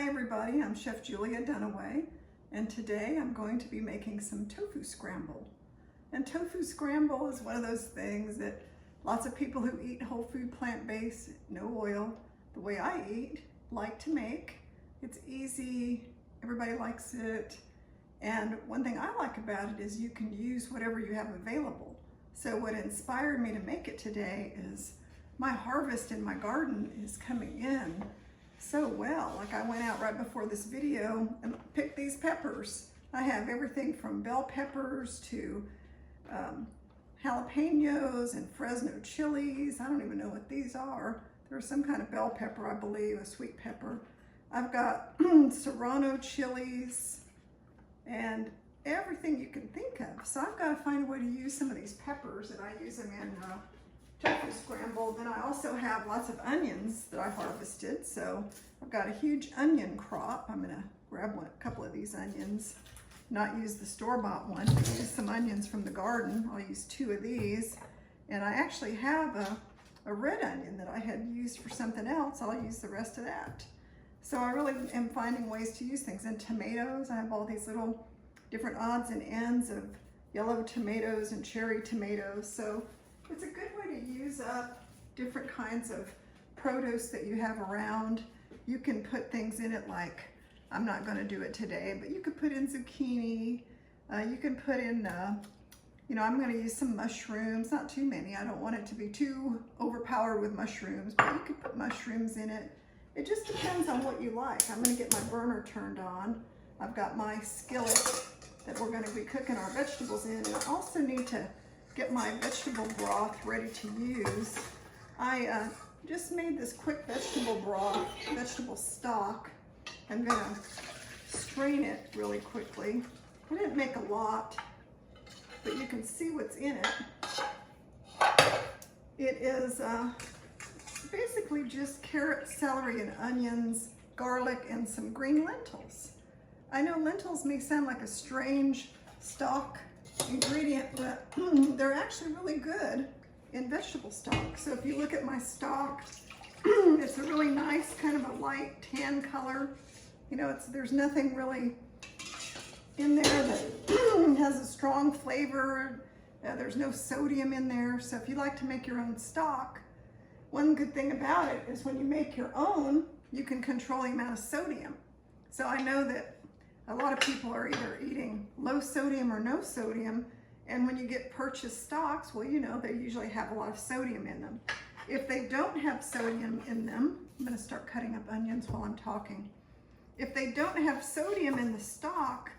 Hi everybody, I'm Chef Julia Dunaway, and today I'm going to be making some tofu scramble. And tofu scramble is one of those things that lots of people who eat whole food, plant-based, no oil, the way I eat, like to make. It's easy, everybody likes it, and one thing I like about it is you can use whatever you have available. So what inspired me to make it today is my harvest in my garden is coming in so well. Like I went out right before this video and picked these peppers. I have everything from bell peppers to jalapenos and Fresno chilies. I don't even know what these are. There's some kind of bell pepper, I believe, a sweet pepper. I've got Serrano chilies and everything you can think of. So I've got to find a way to use some of these peppers, and I use them in tofu scramble. Then I also have lots of onions that I harvested. So I've got a huge onion crop. I'm gonna grab a couple of these onions, not use the store-bought one, use some onions from the garden. I'll use 2 of these. And I actually have a red onion that I had used for something else. I'll use the rest of that. So I really am finding ways to use things. And tomatoes, I have all these little different odds and ends of yellow tomatoes and cherry tomatoes. So it's a good way to use up different kinds of produce that you have around. You can put things in it like, I'm not going to do it today, but you could put in zucchini. You can put in, I'm going to use some mushrooms, not too many. I don't want it to be too overpowered with mushrooms, but you could put mushrooms in it. It just depends on what you like. I'm going to get my burner turned on. I've got my skillet that we're going to be cooking our vegetables in, and I also need to get my vegetable broth ready to use. I just made this quick vegetable broth, vegetable stock. I'm gonna strain it really quickly. I didn't make a lot, but you can see what's in it. It is basically just carrots, celery, and onions, garlic, and some green lentils. I know lentils may sound like a strange stock ingredient, but they're actually really good in vegetable stock. So if you look at my stock, it's a really nice kind of a light tan color. There's nothing really in there that has a strong flavor. There's no sodium in there. So if you like to make your own stock, one good thing about it is when you make your own, you can control the amount of sodium. So I know that a lot of people are either eating low sodium or no sodium, and when you get purchased stocks, well, they usually have a lot of sodium in them. If they don't have sodium in them, I'm gonna start cutting up onions while I'm talking. If they don't have sodium in the stock,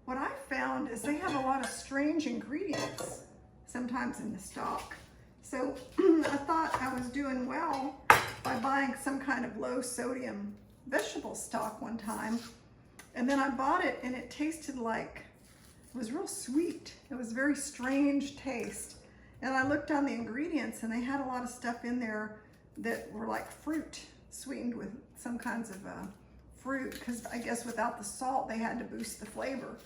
what I found is they have a lot of strange ingredients sometimes in the stock. So I thought I was doing well by buying some kind of low sodium vegetable stock one time. And then I bought it and it tasted like, it was real sweet. It was very strange taste. And I looked on the ingredients and they had a lot of stuff in there that were like fruit, sweetened with some kinds of fruit, because I guess without the salt, they had to boost the flavor.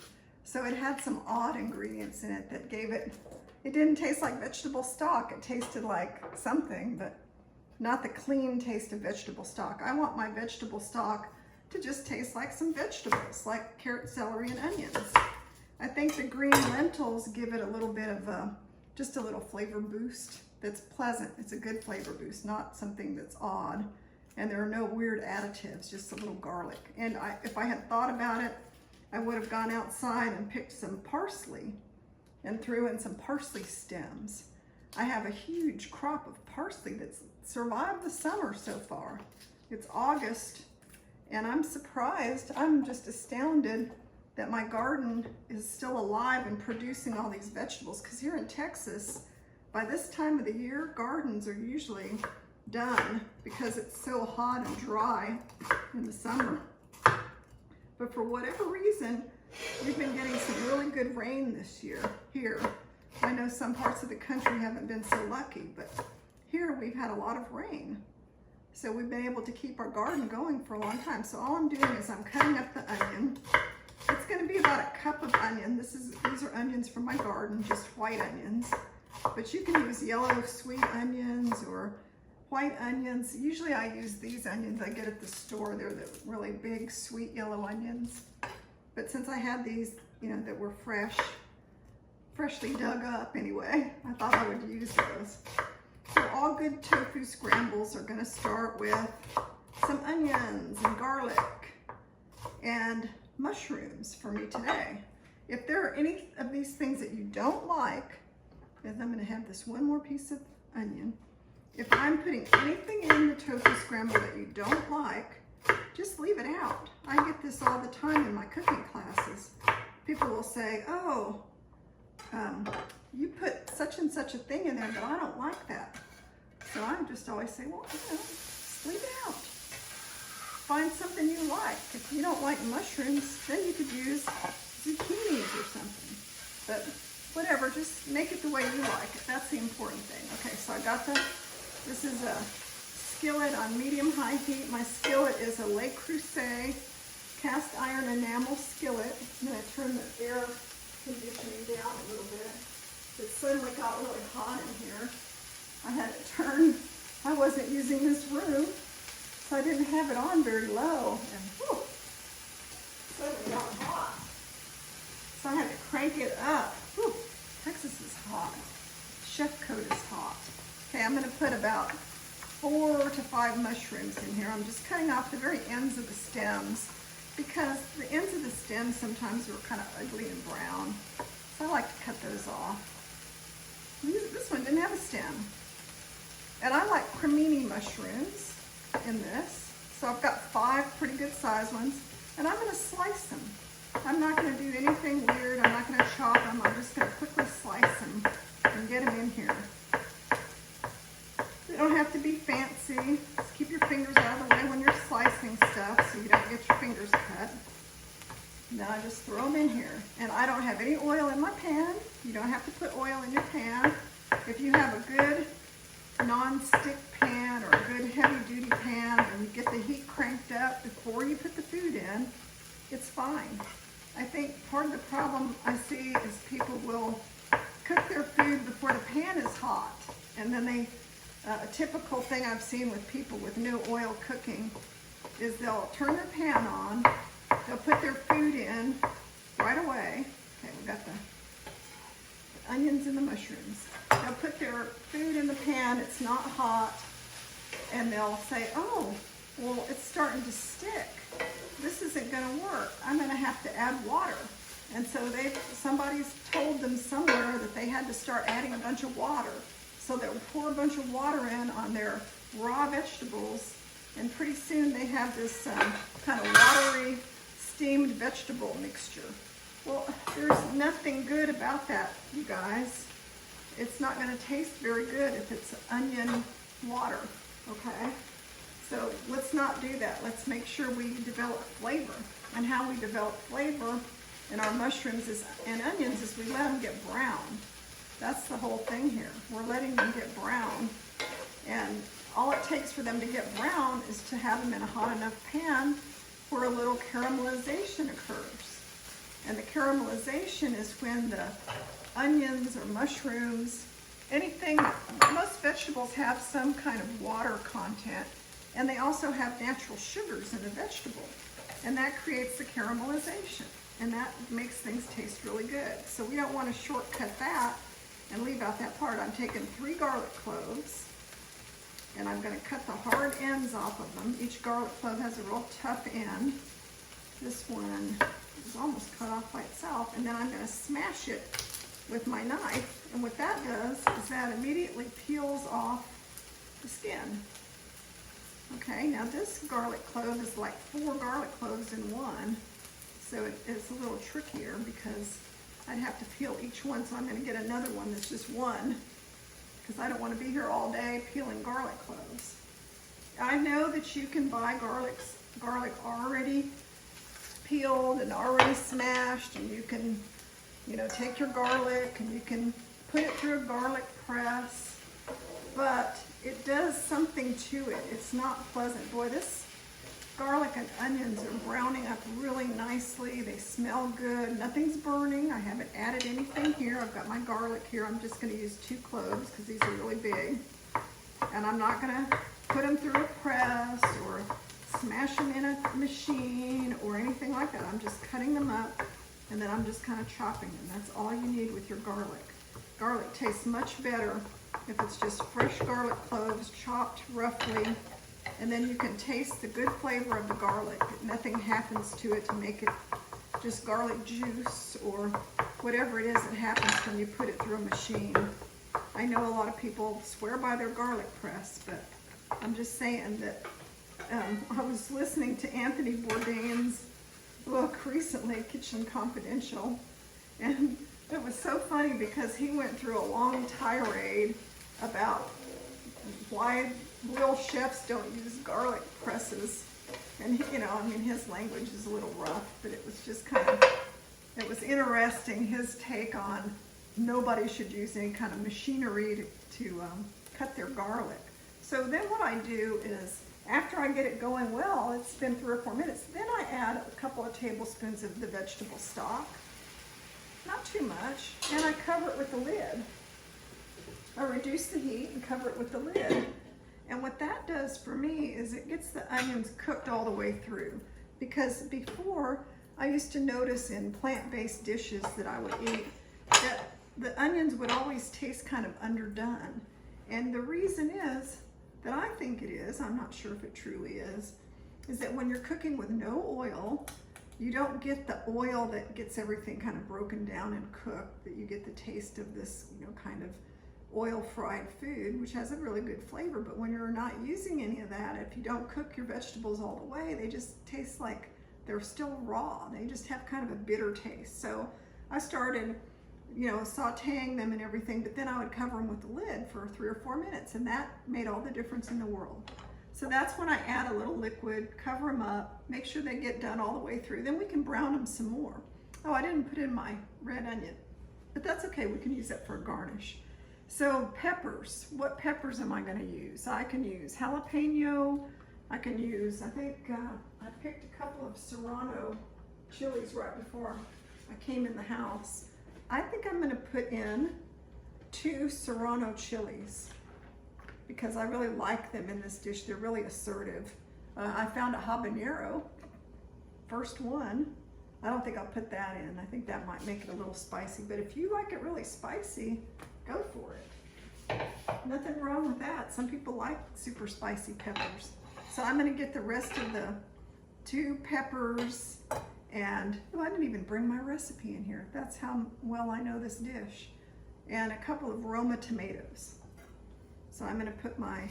So it had some odd ingredients in it that gave it didn't taste like vegetable stock. It tasted like something, but not the clean taste of vegetable stock. I want my vegetable stock to just taste like some vegetables, like carrot, celery, and onions. I think the green lentils give it a little bit of just a little flavor boost that's pleasant. It's a good flavor boost, not something that's odd. And there are no weird additives, just a little garlic. And if I had thought about it, I would have gone outside and picked some parsley and threw in some parsley stems. I have a huge crop of parsley that's survived the summer so far. It's August. And I'm surprised, I'm just astounded that my garden is still alive and producing all these vegetables, because here in Texas, by this time of the year, gardens are usually done because it's so hot and dry in the summer. But for whatever reason, we've been getting some really good rain this year here. I know some parts of the country haven't been so lucky, but here we've had a lot of rain. So we've been able to keep our garden going for a long time. So all I'm doing is I'm cutting up the onion. It's going to be about a cup of onion. These are onions from my garden, just white onions. But you can use yellow sweet onions or white onions. Usually I use these onions I get at the store. They're the really big, sweet yellow onions. But since I had these, you know, that were freshly dug up anyway, I thought I would use those. So all good tofu scrambles are gonna start with some onions and garlic and mushrooms for me today. If there are any of these things that you don't like, because I'm gonna have this one more piece of onion. If I'm putting anything in the tofu scramble that you don't like, just leave it out. I get this all the time in my cooking classes. People will say, oh, you put such and such a thing in there, but I don't like that. So I just always say, well, you know, just leave it out. Find something you like. If you don't like mushrooms, then you could use zucchinis or something. But whatever, just make it the way you like it. That's the important thing. Okay, so I got this is a skillet on medium-high heat. My skillet is a Le Creuset cast iron enamel skillet. I'm going to turn the air conditioning down a little bit. It suddenly got really hot in here. I had it turned. I wasn't using this room, so I didn't have it on very low. And whew, suddenly got hot. So I had to crank it up. Whew, Texas is hot. Chef coat is hot. Okay, I'm going to put about 4 to 5 mushrooms in here. I'm just cutting off the very ends of the stems because the ends of the stems sometimes are kind of ugly and brown. So I like to cut those off. This one didn't have a stem. And I like cremini mushrooms in this. So I've got 5 pretty good sized ones, and I'm going to slice them. I'm not going to do anything weird. I'm not going to chop them. I'm just going to quickly slice them and get them in here. They don't have to be fancy. Just keep your fingers out of the way when you're slicing stuff so you don't get your fingers cut. Now I just throw them in here. And I don't have any oil in my pan. You don't have to put oil in your pan. If you have a good non-stick pan or a good heavy-duty pan and you get the heat cranked up before you put the food in, it's fine. I think part of the problem I see is people will cook their food before the pan is hot. And then a typical thing I've seen with people with no oil cooking is they'll turn their pan on, they'll put their food in right away. Okay, we've got the onions and the mushrooms. They'll put their food in the pan, it's not hot, and they'll say, oh, well, it's starting to stick. This isn't gonna work. I'm gonna have to add water. And so somebody's told them somewhere that they had to start adding a bunch of water. So they'll pour a bunch of water in on their raw vegetables, and pretty soon they have this kind of watery, steamed vegetable mixture. Well, there's nothing good about that, you guys. It's not going to taste very good if it's onion water, okay? So let's not do that. Let's make sure we develop flavor. And how we develop flavor in our mushrooms and onions is we let them get brown. That's the whole thing here. We're letting them get brown. And all it takes for them to get brown is to have them in a hot enough pan where a little caramelization occurs. And the caramelization is when the onions or mushrooms, anything, most vegetables have some kind of water content, and they also have natural sugars in the vegetable. And that creates the caramelization. And that makes things taste really good. So we don't want to shortcut that and leave out that part. I'm taking 3 garlic cloves, and I'm going to cut the hard ends off of them. Each garlic clove has a real tough end. This one is almost cut off by itself, and then I'm going to smash it with my knife. And what that does is that immediately peels off the skin. Okay, now this garlic clove is like 4 garlic cloves in one, so it's a little trickier because I'd have to peel each one, so I'm going to get another one that's just one, because I don't want to be here all day peeling garlic cloves. I know that you can buy garlic already peeled and already smashed, and you can, you know, take your garlic and you can put it through a garlic press, but it does something to it. It's not pleasant. Boy, this garlic and onions are browning up really nicely. They smell good. Nothing's burning. I haven't added anything here. I've got my garlic here. I'm just going to use 2 cloves because these are really big. And I'm not gonna put them through a press or smash them in a machine or anything like that. I'm just cutting them up and then I'm just kind of chopping them. That's all you need with your garlic. Garlic tastes much better if it's just fresh garlic cloves chopped roughly, and then you can taste the good flavor of the garlic. Nothing happens to it to make it just garlic juice or whatever it is that happens when you put it through a machine. I know a lot of people swear by their garlic press, but I'm just saying that I was listening to Anthony Bourdain's book recently, Kitchen Confidential, and it was so funny because he went through a long tirade about why real chefs don't use garlic presses. And he, you know, I mean, his language is a little rough, but it was just kind of, it was interesting, his take on nobody should use any kind of machinery to cut their garlic. So then what I do is, after I get it going well, it's been 3 or 4 minutes, then I add a couple of tablespoons of the vegetable stock. Not too much, and I cover it with the lid. I reduce the heat and cover it with the lid. And what that does for me is it gets the onions cooked all the way through. Because before, I used to notice in plant-based dishes that I would eat that the onions would always taste kind of underdone. And the reason is, that I think it is, I'm not sure if it truly is that when you're cooking with no oil, you don't get the oil that gets everything kind of broken down and cooked, that you get the taste of this, you know, kind of oil fried food, which has a really good flavor. But when you're not using any of that, if you don't cook your vegetables all the way, they just taste like they're still raw. They just have kind of a bitter taste. So I started, you know, sautéing them and everything, but then I would cover them with the lid for 3 or 4 minutes, and that made all the difference in the world. So that's when I add a little liquid, cover them up, make sure they get done all the way through. Then we can brown them some more. Oh, I didn't put in my red onion, but that's okay. We can use that for a garnish. So peppers, what peppers am I gonna use? I can use jalapeno. I can use, I think, I picked a couple of Serrano chilies right before I came in the house. I think I'm gonna put in 2 Serrano chilies because I really like them in this dish. They're really assertive. I found a habanero, first one. I don't think I'll put that in. I think that might make it a little spicy, but if you like it really spicy, go for it. Nothing wrong with that. Some people like super spicy peppers. So I'm gonna get the rest of the 2 peppers, and oh, I didn't even bring my recipe in here. That's how well I know this dish. And a couple of Roma tomatoes. So I'm gonna put my,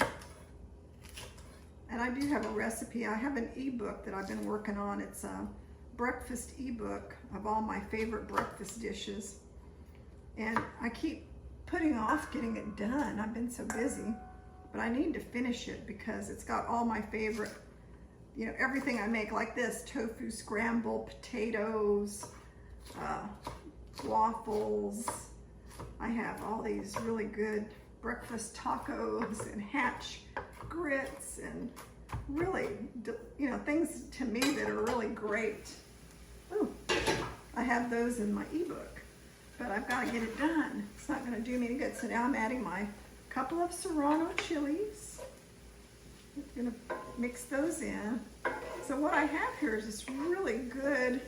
and I do have a recipe. I have an ebook that I've been working on. It's a breakfast ebook of all my favorite breakfast dishes. And I keep putting off getting it done. I've been so busy, but I need to finish it because it's got all my favorite, you know, everything I make, like this tofu scramble, potatoes, waffles. I have all these really good breakfast tacos and hatch grits and really, you know, things to me that are really great. Ooh, I have those in my ebook, but I've got to get it done. It's not going to do me any good. So now I'm adding my couple of Serrano chilies. I'm going to mix those in. So what I have here is this really good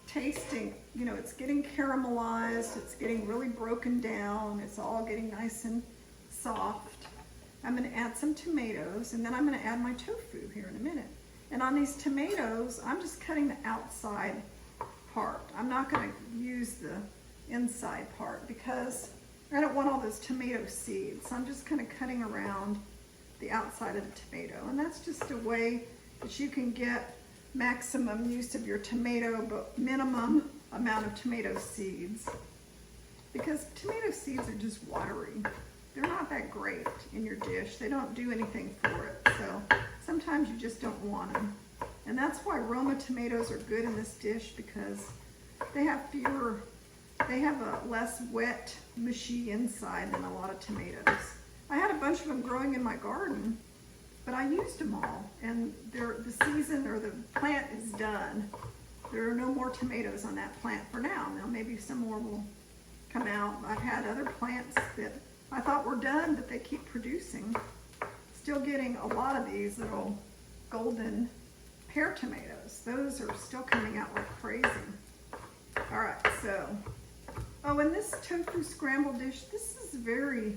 tasting, you know, it's getting caramelized, it's getting really broken down, it's all getting nice and soft. I'm going to add some tomatoes, and then I'm going to add my tofu here in a minute. And on these tomatoes, I'm just cutting the outside part. I'm not going to use the inside part because I don't want all those tomato seeds. So I'm just kind of cutting around the outside of the tomato. And that's just a way that you can get maximum use of your tomato, but minimum amount of tomato seeds. Because tomato seeds are just watery. They're not that great in your dish. They don't do anything for it. So sometimes you just don't want them. And that's why Roma tomatoes are good in this dish, because they have fewer, they have a less wet, mushy inside than a lot of tomatoes. I had a bunch of them growing in my garden, but I used them all, and the season or the plant is done. There are no more tomatoes on that plant for now. Now maybe some more will come out. I've had other plants that I thought we're done, but they keep producing. Still getting a lot of these little golden pear tomatoes. Those are still coming out like crazy. All right, so, oh, and this tofu scramble dish, this is very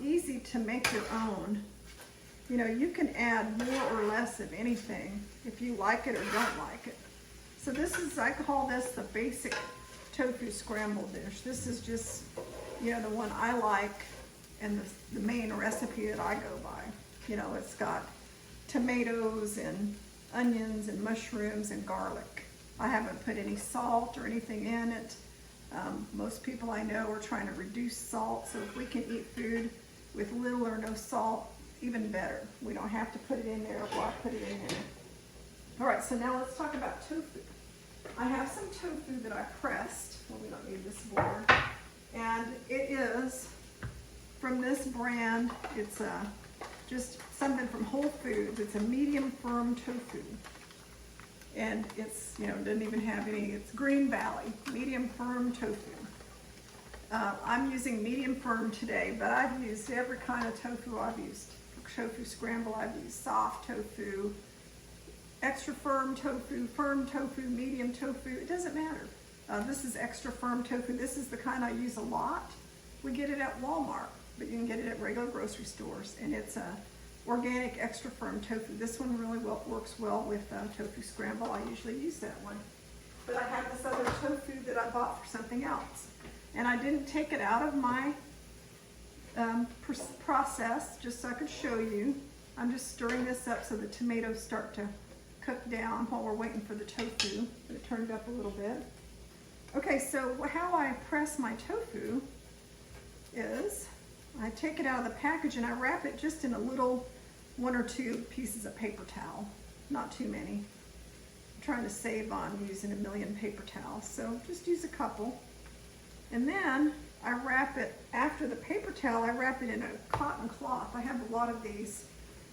easy to make your own. You know, you can add more or less of anything if you like it or don't like it. So this is, I call this the basic tofu scramble dish. This is just, you know, the one I like and the main recipe that I go by. You know, it's got tomatoes and onions and mushrooms and garlic. I haven't put any salt or anything in it. Most people I know are trying to reduce salt, so if we can eat food with little or no salt, even better. We don't have to put it in there. Well, I put it in there. All right, so now let's talk about tofu. I have some tofu that I pressed. Well, we don't need this board. And it is from this brand. It's just something from Whole Foods. It's a medium firm tofu. And it's, you know, doesn't even have any, it's Green Valley, medium firm tofu. I'm using medium firm today, but I've used every kind of tofu. I've used tofu scramble, I've used soft tofu, extra firm tofu, medium tofu, it doesn't matter. This is extra firm tofu. This is the kind I use a lot. We get it at Walmart, but you can get it at regular grocery stores, and it's a organic extra firm tofu. This one really works well with tofu scramble. I usually use that one. But I have this other tofu that I bought for something else. And I didn't take it out of my process just so I could show you. I'm just stirring this up so the tomatoes start to cook down while we're waiting for the tofu. It turned up a little bit. Okay, so how I press my tofu is I take it out of the package and I wrap it just in a little 1 or 2 pieces of paper towel, not too many. I'm trying to save on using a million paper towels, so just use a couple. And then I wrap it, after the paper towel, I wrap it in a cotton cloth. I have a lot of these.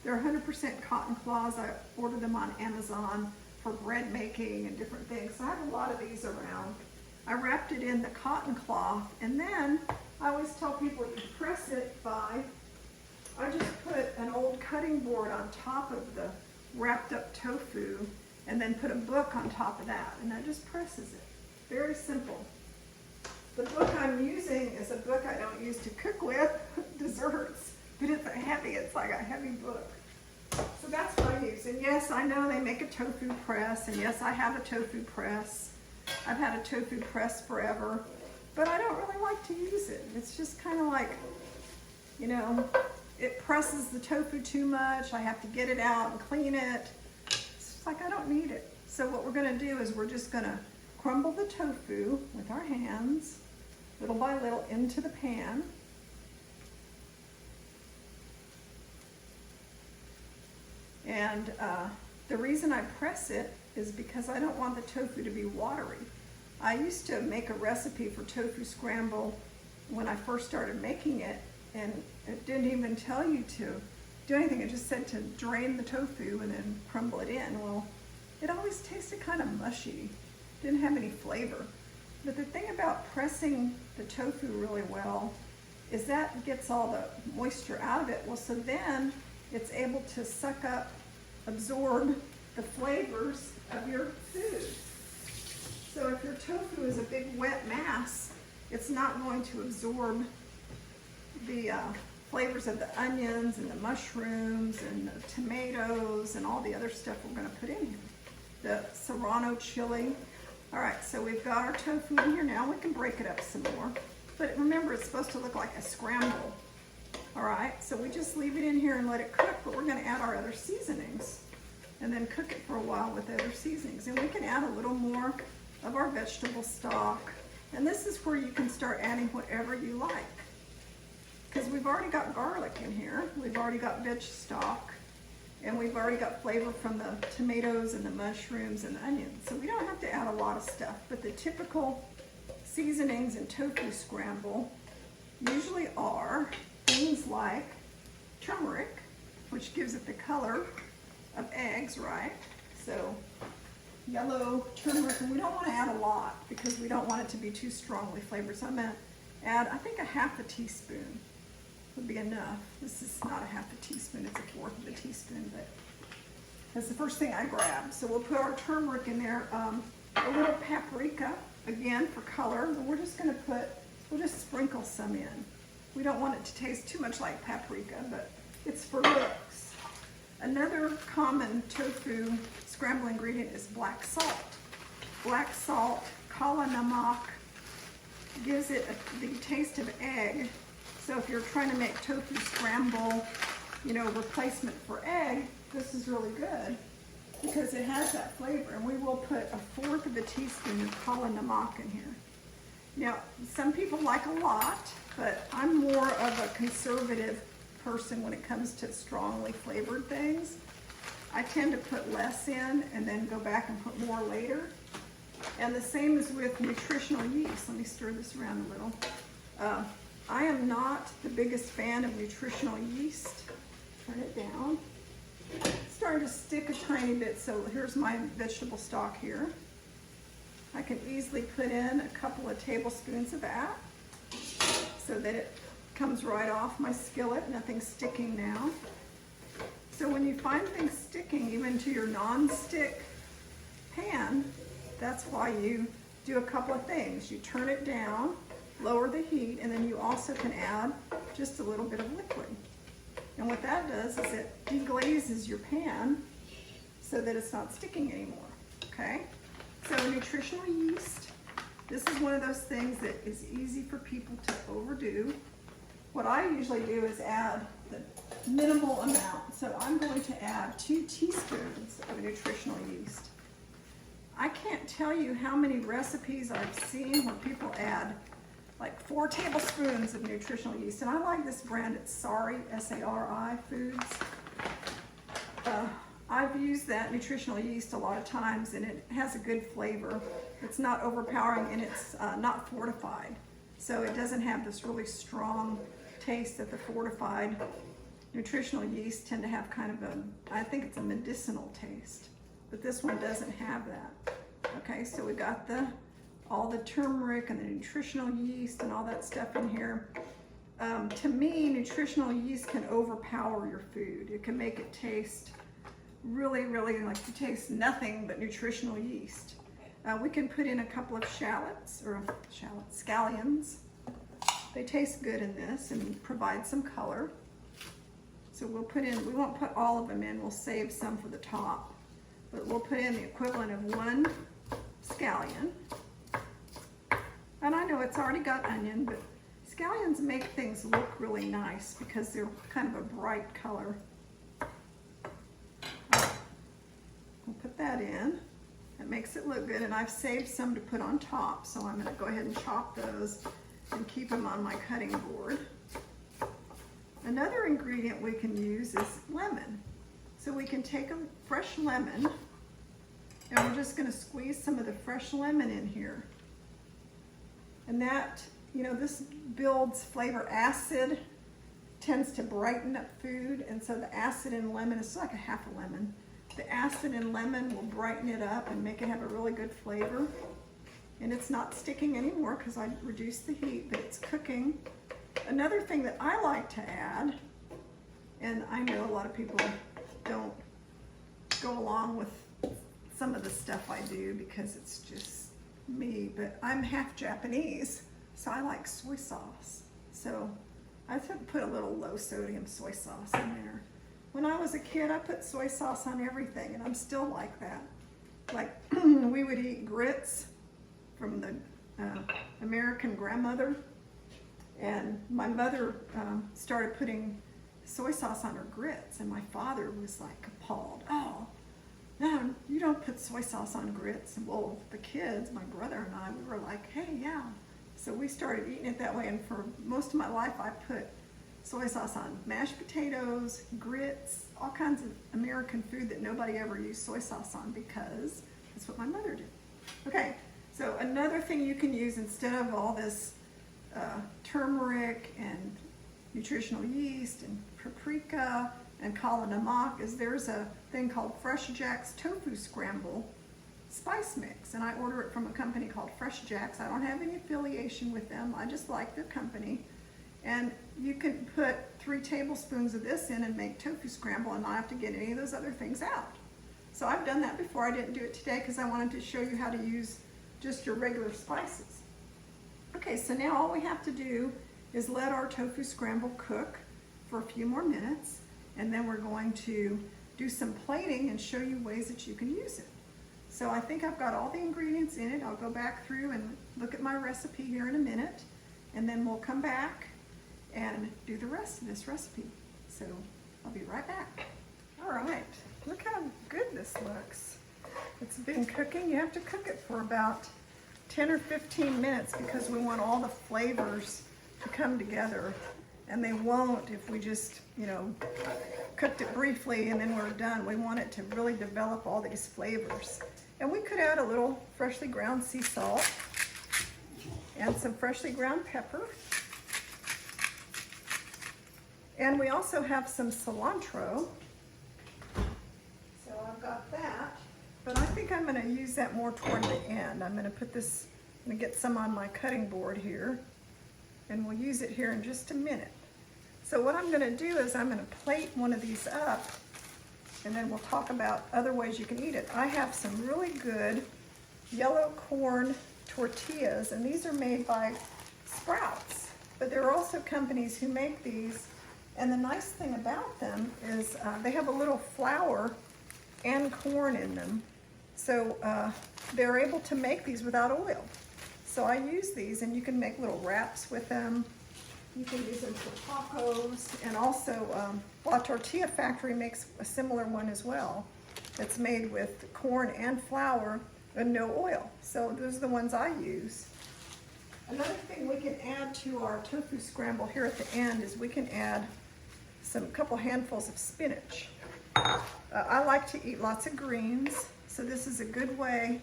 They're 100% cotton cloths. I ordered them on Amazon for bread making and different things. So I have a lot of these around. I wrapped it in the cotton cloth, and then I always tell people you press it by, I just put an old cutting board on top of the wrapped up tofu and then put a book on top of that, and that just presses it. Very simple. The book I'm using is a book I don't use to cook with, desserts, but it's like a heavy book. So that's what I use. And yes, I know they make a tofu press, and yes, I have a tofu press. I've had a tofu press forever, but I don't really like to use it. It's just kind of like, you know, it presses the tofu too much. I have to get it out and clean it. It's like I don't need it. So what we're gonna do is we're just gonna crumble the tofu with our hands, little by little, into the pan. And the reason I press it is because I don't want the tofu to be watery. I used to make a recipe for tofu scramble when I first started making it, and it didn't even tell you to do anything. It just said to drain the tofu and then crumble it in. Well, it always tasted kind of mushy. Didn't have any flavor. But the thing about pressing the tofu really well is that gets all the moisture out of it. Well, so then it's able to suck up, absorb the flavors of your food. So if your tofu is a big wet mass, it's not going to absorb the flavors of the onions and the mushrooms and the tomatoes and all the other stuff we're going to put in here. The Serrano chili. All right, so we've got our tofu in here now. We can break it up some more. But remember, it's supposed to look like a scramble. All right, so we just leave it in here and let it cook, but we're going to add our other seasonings and then cook it for a while with other seasonings. And we can add a little more of our vegetable stock. And this is where you can start adding whatever you like. Because we've already got garlic in here. We've already got veg stock. And we've already got flavor from the tomatoes and the mushrooms and the onions. So we don't have to add a lot of stuff. But the typical seasonings in tofu scramble usually are things like turmeric, which gives it the color of eggs, right? So yellow turmeric, and we don't want to add a lot because we don't want it to be too strongly flavored. So I'm going to add, I think, a half a teaspoon. would be enough. This is not a half a teaspoon, it's a fourth of a teaspoon, but that's the first thing I grabbed. So we'll put our turmeric in there, a little paprika, again for color, but we're just we'll just sprinkle some in. We don't want it to taste too much like paprika, but it's for looks. Another common tofu scramble ingredient is black salt. Black salt, kala namak, gives it the taste of egg. So if you're trying to make tofu scramble, you know, replacement for egg, this is really good because it has that flavor. And we will put a fourth of a teaspoon of kala namak in here. Now, some people like a lot, but I'm more of a conservative person when it comes to strongly flavored things. I tend to put less in and then go back and put more later. And the same is with nutritional yeast. Let me stir this around a little. I am not the biggest fan of nutritional yeast. Turn it down. It's starting to stick a tiny bit, so here's my vegetable stock here. I can easily put in a couple of tablespoons of that so that it comes right off my skillet, nothing's sticking now. So when you find things sticking even to your non-stick pan, that's why you do a couple of things. You turn it down, lower the heat, and then you also can add just a little bit of liquid. And what that does is it deglazes your pan so that it's not sticking anymore, okay? So nutritional yeast, this is one of those things that is easy for people to overdo. What I usually do is add the minimal amount. So I'm going to add 2 teaspoons of nutritional yeast. I can't tell you how many recipes I've seen where people add like 4 tablespoons of nutritional yeast. And I like this brand, it's Sari, S-A-R-I Foods. I've used that nutritional yeast a lot of times and it has a good flavor. It's not overpowering and it's not fortified. So it doesn't have this really strong taste that the fortified nutritional yeast tend to have kind of I think it's a medicinal taste. But this one doesn't have that. Okay, so we got all the turmeric and the nutritional yeast and all that stuff in here. To me, nutritional yeast can overpower your food. It can make it taste really, really like you taste nothing but nutritional yeast. We can put in a couple of scallions. They taste good in this and provide some color. So we'll put in, we won't put all of them in, we'll save some for the top. But we'll put in the equivalent of 1 scallion. And I know it's already got onion, but scallions make things look really nice because they're kind of a bright color. We'll put that in. It makes it look good, and I've saved some to put on top, so I'm going to go ahead and chop those and keep them on my cutting board. Another ingredient we can use is lemon. So we can take a fresh lemon, and we're just going to squeeze some of the fresh lemon in here. And that, you know, this builds flavor. Acid tends to brighten up food, and so the acid in lemon is like a half a lemon. The acid in lemon will brighten it up and make it have a really good flavor. And it's not sticking anymore because I reduced the heat, but it's cooking. Another thing that I like to add, and I know a lot of people don't go along with some of the stuff I do because it's just me, but I'm half Japanese, so I like soy sauce. So I put a little low sodium soy sauce in there. When I was a kid, I put soy sauce on everything, and I'm still like that. Like, we would eat grits from the American grandmother, and my mother started putting soy sauce on her grits, and my father was like appalled. Oh, no, you don't put soy sauce on grits. And well, the kids, my brother and I, we were like, hey, yeah. So we started eating it that way, and for most of my life, I put soy sauce on mashed potatoes, grits, all kinds of American food that nobody ever used soy sauce on because that's what my mother did. Okay, so another thing you can use instead of all this turmeric and nutritional yeast and paprika and kala namak is there's a thing called Fresh Jack's Tofu Scramble spice mix, and I order it from a company called Fresh Jack's. I don't have any affiliation with them, I just like their company. And you can put 3 tablespoons of this in and make tofu scramble and not have to get any of those other things out. So I've done that before. I didn't do it today because I wanted to show you how to use just your regular spices. Okay, so now all we have to do is let our tofu scramble cook for a few more minutes, and then we're going to do some plating and show you ways that you can use it. So I think I've got all the ingredients in it. I'll go back through and look at my recipe here in a minute, and then we'll come back and do the rest of this recipe. So I'll be right back. All right, look how good this looks. It's been cooking. You have to cook it for about 10 or 15 minutes because we want all the flavors to come together, and they won't if we just, you know, cooked it briefly and then we're done. We want it to really develop all these flavors. And we could add a little freshly ground sea salt and some freshly ground pepper. And we also have some cilantro. So I've got that, but I think I'm gonna use that more toward the end. I'm gonna put this, I'm gonna get some on my cutting board here, and we'll use it here in just a minute. So what I'm gonna do is I'm gonna plate one of these up, and then we'll talk about other ways you can eat it. I have some really good yellow corn tortillas, and these are made by Sprouts, but there are also companies who make these, and the nice thing about them is they have a little flour and corn in them, so they're able to make these without oil. So I use these, and you can make little wraps with them. You can use them for tacos, and also La Tortilla Factory makes a similar one as well. It's made with corn and flour and no oil. So those are the ones I use. Another thing we can add to our tofu scramble here at the end is we can add some couple handfuls of spinach. I like to eat lots of greens, so this is a good way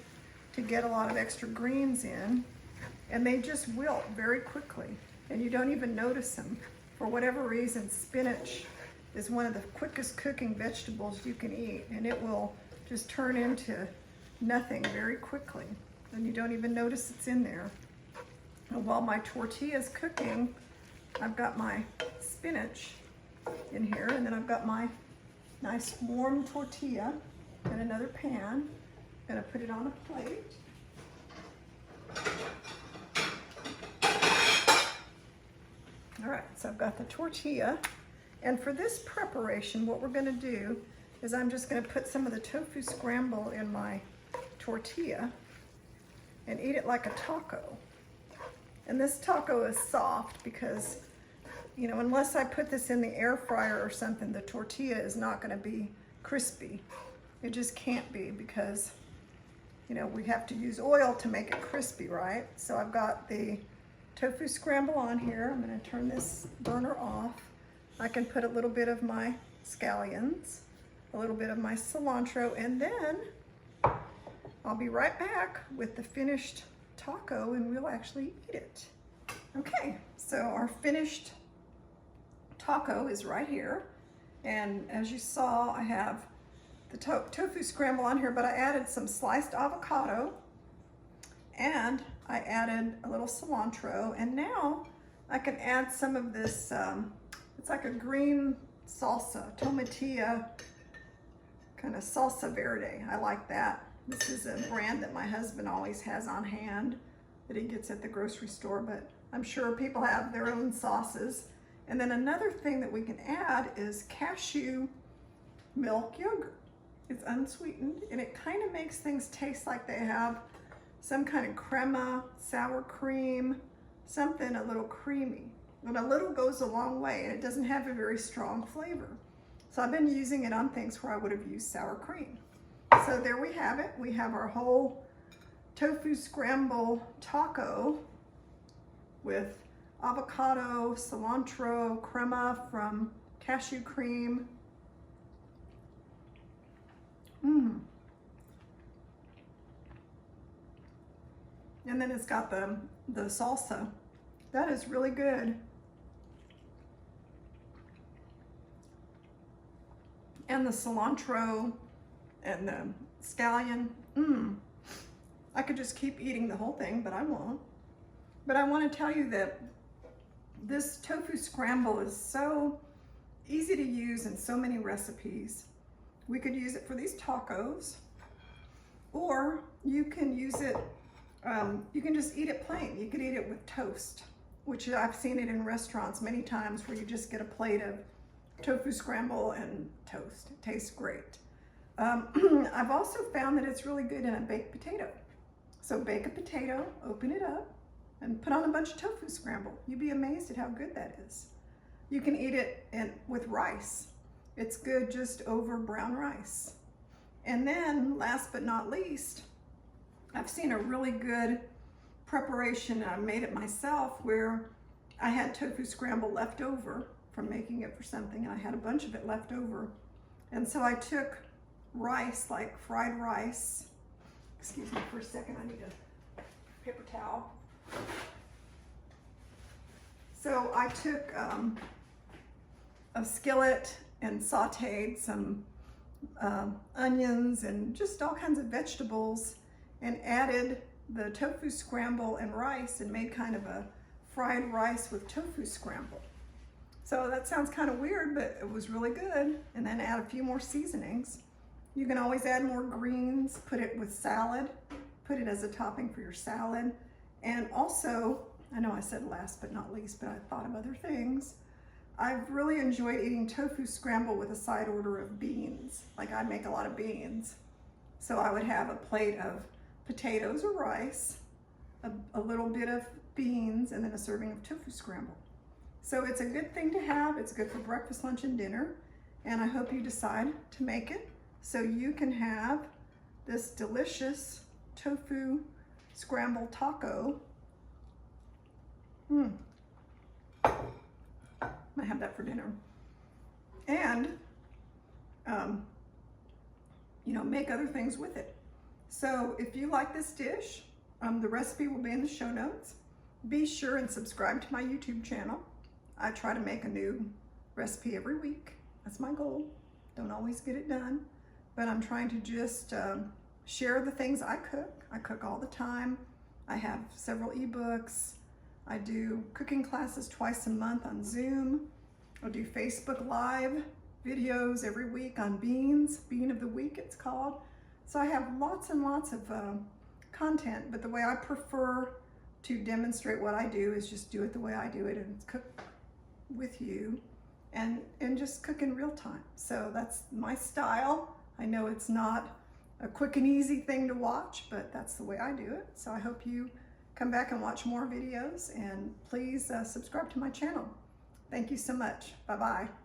to get a lot of extra greens in, and they just wilt very quickly, and you don't even notice them. For whatever reason, spinach is one of the quickest cooking vegetables you can eat, and it will just turn into nothing very quickly, and you don't even notice it's in there. And while my tortilla is cooking, I've got my spinach in here, and then I've got my nice warm tortilla in another pan. I'm gonna put it on a plate. All right, so I've got the tortilla, and for this preparation, what we're gonna do is I'm just gonna put some of the tofu scramble in my tortilla and eat it like a taco. And this taco is soft because, you know, unless I put this in the air fryer or something, the tortilla is not gonna be crispy. It just can't be because, you know, we have to use oil to make it crispy, right? So I've got the tofu scramble on here. I'm gonna turn this burner off. I can put a little bit of my scallions, a little bit of my cilantro, and then I'll be right back with the finished taco and we'll actually eat it. Okay, so our finished taco is right here. And as you saw, I have the tofu scramble on here, but I added some sliced avocado and I added a little cilantro, and now I can add some of this, it's like a green salsa, tomatilla, kind of salsa verde. I like that. This is a brand that my husband always has on hand that he gets at the grocery store, but I'm sure people have their own sauces. And then another thing that we can add is cashew milk yogurt. It's unsweetened, and it kind of makes things taste like they have some kind of crema, sour cream, something a little creamy. But a little goes a long way, and it doesn't have a very strong flavor. So I've been using it on things where I would have used sour cream. So there we have it. We have our whole tofu scramble taco with avocado, cilantro, crema from cashew cream. And then it's got the salsa. That is really good. And the cilantro and the scallion. I could just keep eating the whole thing, but I won't. But I want to tell you that This tofu scramble is so easy to use in so many recipes. We could use it for these tacos, or you can use it, you can just eat it plain. You could eat it with toast, which I've seen it in restaurants many times where you just get a plate of tofu scramble and toast. It tastes great. I've also found that it's really good in a baked potato. So bake a potato, open it up, and put on a bunch of tofu scramble. You'd be amazed at how good that is. You can eat it with rice. It's good just over brown rice. And then, last but not least, I've seen a really good preparation, and I made it myself, where I had tofu scramble left over from making it for something, and I had a bunch of it left over. And so I took rice, like fried rice. Excuse me for a second, I need a paper towel. So I took a skillet and sauteed some onions and just all kinds of vegetables, and added the tofu scramble and rice, and made kind of a fried rice with tofu scramble. So that sounds kind of weird, but it was really good. And then add a few more seasonings. You can always add more greens, put it with salad, put it as a topping for your salad. And also, I know I said last but not least, but I thought of other things. I've really enjoyed eating tofu scramble with a side order of beans. Like, I make a lot of beans. So I would have a plate of potatoes or rice, a little bit of beans, and then a serving of tofu scramble. So it's a good thing to have. It's good for breakfast, lunch, and dinner. And I hope you decide to make it so you can have this delicious tofu scramble taco. I have that for dinner. And, you know, make other things with it. So if you like this dish, the recipe will be in the show notes. Be sure and subscribe to my YouTube channel. I try to make a new recipe every week. That's my goal. Don't always get it done, but I'm trying to just share the things I cook. I cook all the time. I have several ebooks. I do cooking classes twice a month on Zoom. I do Facebook Live videos every week on beans, Bean of the Week it's called. So I have lots and lots of content, but the way I prefer to demonstrate what I do is just do it the way I do it, and cook with you and just cook in real time. So that's my style. I know it's not a quick and easy thing to watch, but that's the way I do it. So I hope you come back and watch more videos, and please subscribe to my channel. Thank you so much. Bye-bye.